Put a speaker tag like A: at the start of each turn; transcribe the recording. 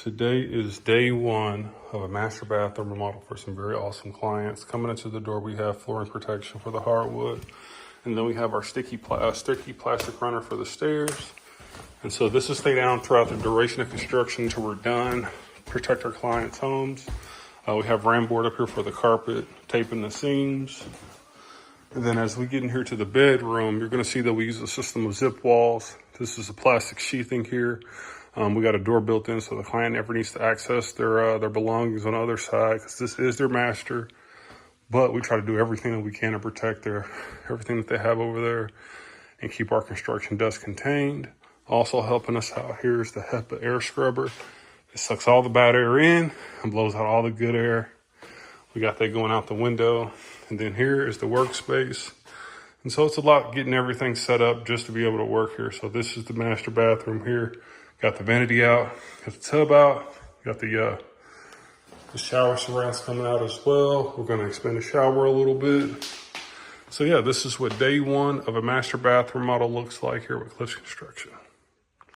A: Today is day one of a master bathroom remodel for some very awesome clients. Coming into the door, we have flooring protection for the hardwood. And then we have our sticky plastic runner for the stairs. And so this will stay down throughout the duration of construction until we're done. Protect our clients' homes. We have ram board up here for the carpet, taping the seams. And then as we get in here to the bedroom, you're gonna see that we use a system of zip walls. This is a plastic sheathing here. We got a door built in so the client never needs to access their belongings on the other side, because this is their master. But we try to do everything that we can to protect everything that they have over there and keep our construction dust contained. Also helping us out here is the HEPA air scrubber. It sucks all the bad air in and blows out all the good air. We got that going out the window. And then here is the workspace. And so it's a lot getting everything set up just to be able to work here. So this is the master bathroom here. Got the vanity out, got the tub out, got the shower surrounds coming out as well. We're gonna expand the shower a little bit. So yeah, this is what day one of a master bathroom model looks like here with Cliffs Construction.